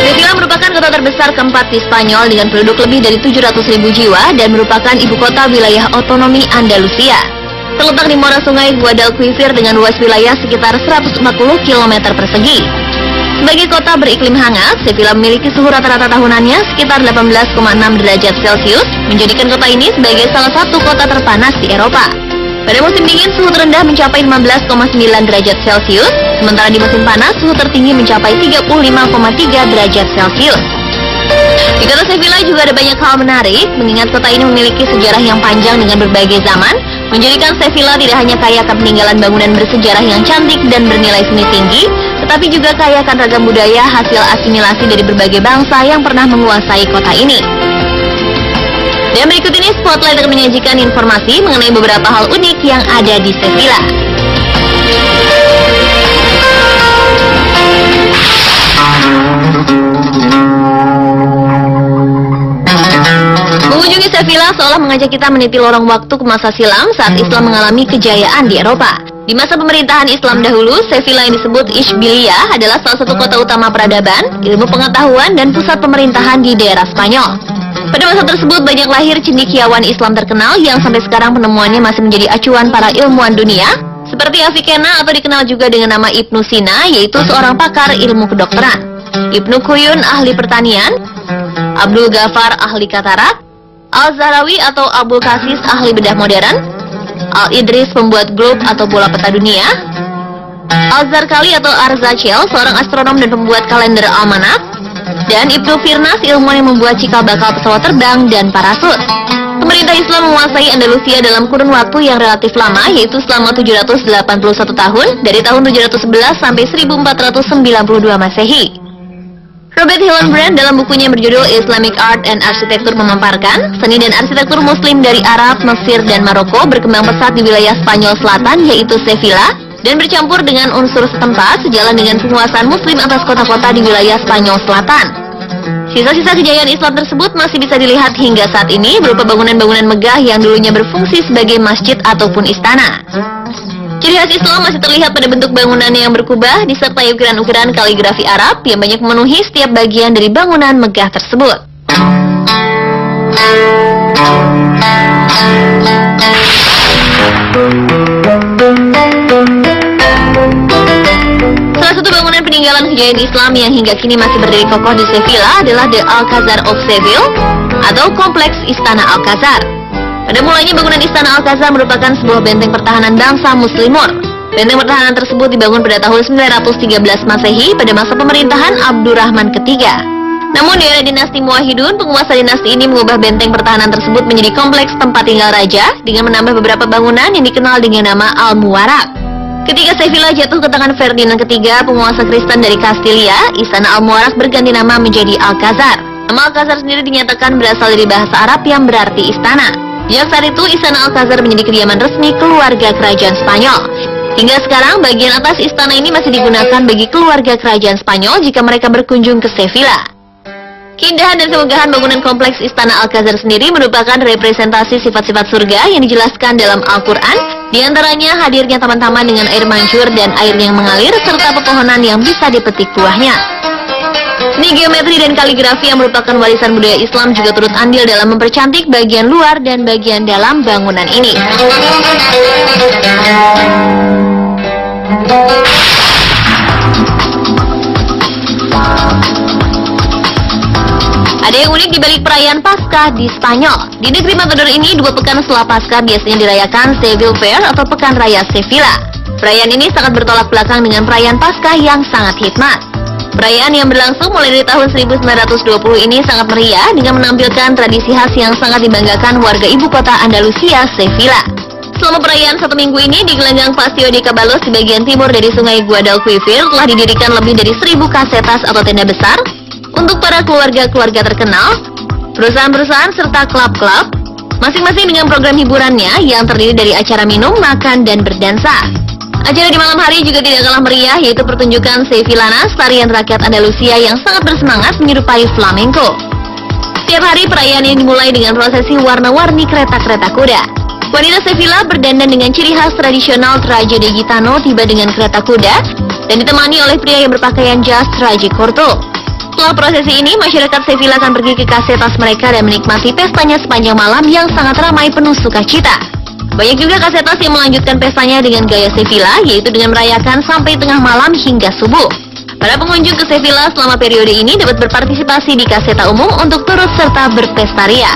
Sevilla merupakan kota terbesar keempat di Spanyol dengan penduduk lebih dari 700.000 jiwa dan merupakan ibu kota wilayah otonomi Andalusia. Terletak di muara sungai Guadalquivir dengan luas wilayah sekitar 140 km persegi. Sebagai kota beriklim hangat, Sevilla memiliki suhu rata-rata tahunannya sekitar 18,6 derajat Celcius, menjadikan kota ini sebagai salah satu kota terpanas di Eropa. Pada musim dingin, suhu terendah mencapai 15,9 derajat Celcius, sementara di musim panas, suhu tertinggi mencapai 35,3 derajat Celcius. Di kota Sevilla juga ada banyak hal menarik, mengingat kota ini memiliki sejarah yang panjang dengan berbagai zaman, menjadikan Sevilla tidak hanya kaya akan peninggalan bangunan bersejarah yang cantik dan bernilai seni tinggi, tetapi juga kaya akan ragam budaya hasil asimilasi dari berbagai bangsa yang pernah menguasai kota ini. Dan berikut ini Spotlight akan menyajikan informasi mengenai beberapa hal unik yang ada di Sevilla. Mengunjungi Sevilla seolah mengajak kita meniti lorong waktu ke masa silam saat Islam mengalami kejayaan di Eropa. Di masa pemerintahan Islam dahulu, Sevilla yang disebut Ishbilia adalah salah satu kota utama peradaban, ilmu pengetahuan, dan pusat pemerintahan di daerah Spanyol. Pada masa tersebut banyak lahir cendekiawan Islam terkenal yang sampai sekarang penemuannya masih menjadi acuan para ilmuwan dunia, seperti Avicenna atau dikenal juga dengan nama Ibnu Sina, yaitu seorang pakar ilmu kedokteran, Ibnu Quyun ahli pertanian, Abdul Ghaffar ahli katarak, Al-Zahrawi atau Abul Qasis ahli bedah modern, Al-Idris pembuat globe atau bola peta dunia, Al-Zarqali atau Arzachel seorang astronom dan pembuat kalender almanak, dan Ibnu Firnas ilmuwan yang membuat cikal bakal pesawat terbang dan parasut. Pemerintah Islam menguasai Andalusia dalam kurun waktu yang relatif lama, yaitu selama 781 tahun, dari tahun 711 sampai 1492 Masehi. Robert Hillenbrand dalam bukunya yang berjudul Islamic Art and Architecture memaparkan, seni dan arsitektur muslim dari Arab, Mesir, dan Maroko berkembang pesat di wilayah Spanyol Selatan, yaitu Sevilla, dan bercampur dengan unsur setempat sejalan dengan penguasaan muslim atas kota-kota di wilayah Spanyol Selatan. Sisa-sisa kejayaan Islam tersebut masih bisa dilihat hingga saat ini berupa bangunan-bangunan megah yang dulunya berfungsi sebagai masjid ataupun istana. Ciri khas Islam masih terlihat pada bentuk bangunan yang berkubah disertai ukiran-ukiran kaligrafi Arab yang banyak memenuhi setiap bagian dari bangunan megah tersebut. Salah satu bangunan peninggalan kejayaan Islam yang hingga kini masih berdiri kokoh di Sevilla adalah The Alcazar of Seville atau Kompleks Istana Alcazar. Pada mulanya bangunan Istana Alcazar merupakan sebuah benteng pertahanan bangsa Muslimor. Benteng pertahanan tersebut dibangun pada tahun 913 Masehi pada masa pemerintahan Abdurrahman III. Namun di era dinasti Muwahhidun, penguasa dinasti ini mengubah benteng pertahanan tersebut menjadi kompleks tempat tinggal raja dengan menambah beberapa bangunan yang dikenal dengan nama Al-Muwarak. Ketika Sevilla jatuh ke tangan Ferdinand III, penguasa Kristen dari Kastilia, Istana Al-Muwarak berganti nama menjadi Alcazar. Nama Alcazar sendiri dinyatakan berasal dari bahasa Arab yang berarti istana. Sejak saat itu, Istana Alcazar menjadi kediaman resmi keluarga kerajaan Spanyol. Hingga sekarang, bagian atas istana ini masih digunakan bagi keluarga kerajaan Spanyol jika mereka berkunjung ke Sevilla. Keindahan dan kemegahan bangunan kompleks Istana Alcazar sendiri merupakan representasi sifat-sifat surga yang dijelaskan dalam Al-Quran, di antaranya hadirnya taman-taman dengan air mancur dan air yang mengalir, serta pepohonan yang bisa dipetik buahnya. Seni geometri dan kaligrafi yang merupakan warisan budaya Islam juga turut andil dalam mempercantik bagian luar dan bagian dalam bangunan ini. Ada yang unik di balik perayaan Paskah di Spanyol. Di negeri Matador ini, 2 pekan setelah Paskah biasanya dirayakan Seville Fair atau Pekan Raya Sevilla. Perayaan ini sangat bertolak belakang dengan perayaan Paskah yang sangat hikmat. Perayaan yang berlangsung mulai dari tahun 1920 ini sangat meriah dengan menampilkan tradisi khas yang sangat dibanggakan warga ibu kota Andalusia, Sevilla. Selama perayaan 1 minggu ini di gelanggang Paseo de Caballos di bagian timur dari sungai Guadalquivir telah didirikan lebih dari 1.000 kasetas atau tenda besar untuk para keluarga-keluarga terkenal, perusahaan-perusahaan serta klub-klub, masing-masing dengan program hiburannya yang terdiri dari acara minum, makan, dan berdansa. Acara di malam hari juga tidak kalah meriah, yaitu pertunjukan Sevillanas, tarian rakyat Andalusia yang sangat bersemangat menyerupai flamenco. Setiap hari perayaan ini dimulai dengan prosesi warna-warni kereta-kereta kuda. Wanita Sevilla berdandan dengan ciri khas tradisional tragedi gitano tiba dengan kereta kuda dan ditemani oleh pria yang berpakaian jas tragicorto. Setelah prosesi ini, masyarakat Sevilla akan pergi ke kasetas mereka dan menikmati pestanya sepanjang malam yang sangat ramai penuh sukacita. Banyak juga kasetas yang melanjutkan pestanya dengan gaya Sevilla, yaitu dengan merayakan sampai tengah malam hingga subuh. Para pengunjung ke Sevilla selama periode ini dapat berpartisipasi di kaseta umum untuk turut serta berpesta ria.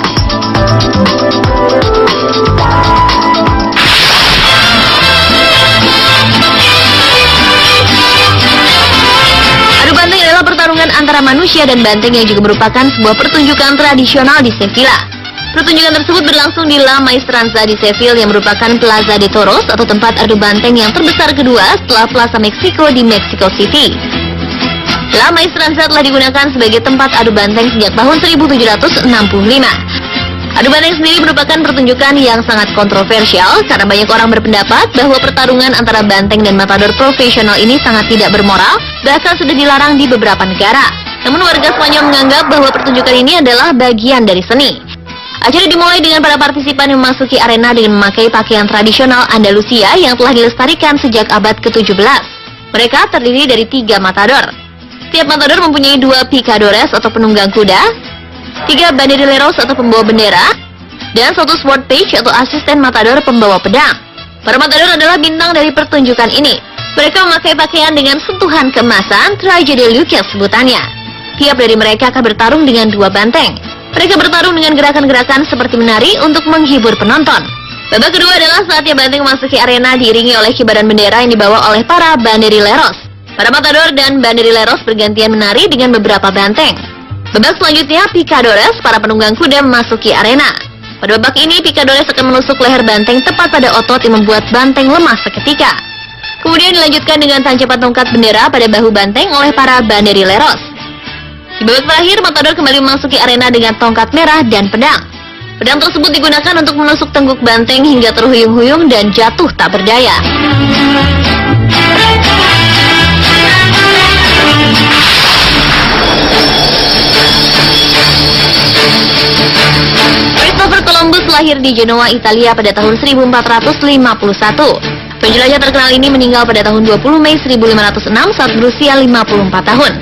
Adu banteng adalah pertarungan antara manusia dan banteng yang juga merupakan sebuah pertunjukan tradisional di Sevilla. Pertunjukan tersebut berlangsung di La Maestranza di Seville yang merupakan Plaza de Toros atau tempat adu banteng yang terbesar kedua setelah Plaza Meksiko di Mexico City. La Maestranza telah digunakan sebagai tempat adu banteng sejak tahun 1765. Adu banteng sendiri merupakan pertunjukan yang sangat kontroversial karena banyak orang berpendapat bahwa pertarungan antara banteng dan matador profesional ini sangat tidak bermoral, bahkan sudah dilarang di beberapa negara. Namun warga Spanyol menganggap bahwa pertunjukan ini adalah bagian dari seni. Acara dimulai dengan para partisipan yang memasuki arena dengan memakai pakaian tradisional Andalusia yang telah dilestarikan sejak abad ke-17. Mereka terdiri dari 3 matador. Setiap matador mempunyai 2 picadores atau penunggang kuda, 3 banderilleros atau pembawa bendera, dan 1 sword page atau asisten matador pembawa pedang. Para matador adalah bintang dari pertunjukan ini. Mereka memakai pakaian dengan sentuhan keemasan, tragedi lukian sebutannya. Tiap dari mereka akan bertarung dengan 2 banteng. Mereka bertarung dengan gerakan-gerakan seperti menari untuk menghibur penonton. Babak kedua adalah saatnya banteng memasuki arena diiringi oleh kibaran bendera yang dibawa oleh para banderilleros. Para matador dan banderilleros bergantian menari dengan beberapa banteng. Babak selanjutnya, picadores, para penunggang kuda memasuki arena. Pada babak ini, picadores akan menusuk leher banteng tepat pada otot yang membuat banteng lemah seketika. Kemudian dilanjutkan dengan tancapan tongkat bendera pada bahu banteng oleh para banderilleros. Di babak terakhir, matador kembali memasuki arena dengan tongkat merah dan pedang. Pedang tersebut digunakan untuk menusuk tengguk banteng hingga terhuyung-huyung dan jatuh tak berdaya. Christopher Columbus lahir di Genoa, Italia pada tahun 1451. Penjelajah terkenal ini meninggal pada tahun 20 Mei 1506 saat berusia 54 tahun.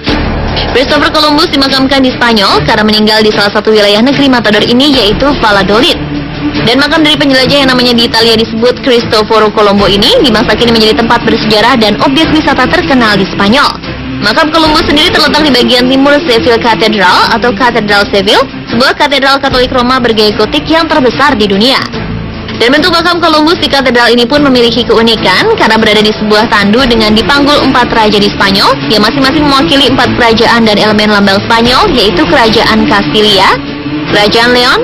Christopher Columbus dimakamkan di Spanyol karena meninggal di salah satu wilayah negeri matador ini, yaitu Valladolid. Dan makam dari penjelajah yang namanya di Italia disebut Cristoforo Colombo ini di masa kini menjadi tempat bersejarah dan objek wisata terkenal di Spanyol. Makam Columbus sendiri terletak di bagian timur Seville Cathedral atau Katedral Seville, sebuah katedral Katolik Roma bergaya gotik yang terbesar di dunia. Dan bentuk makam Columbus di katedral ini pun memiliki keunikan karena berada di sebuah tandu dengan dipanggul 4 raja di Spanyol yang masing-masing mewakili 4 kerajaan dan elemen lambang Spanyol, yaitu Kerajaan Castilla, Kerajaan Leon,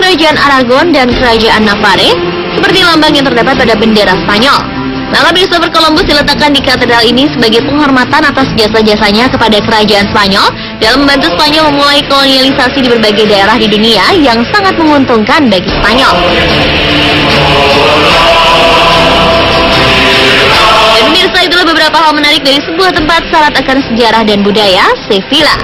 Kerajaan Aragon, dan Kerajaan Navarre, seperti lambang yang terdapat pada bendera Spanyol. Makam Christopher Columbus diletakkan di katedral ini sebagai penghormatan atas jasa-jasanya kepada kerajaan Spanyol dalam membantu Spanyol memulai kolonialisasi di berbagai daerah di dunia yang sangat menguntungkan bagi Spanyol. Dan pemirsa, itulah beberapa hal menarik dari sebuah tempat syarat akan sejarah dan budaya, Sevilla.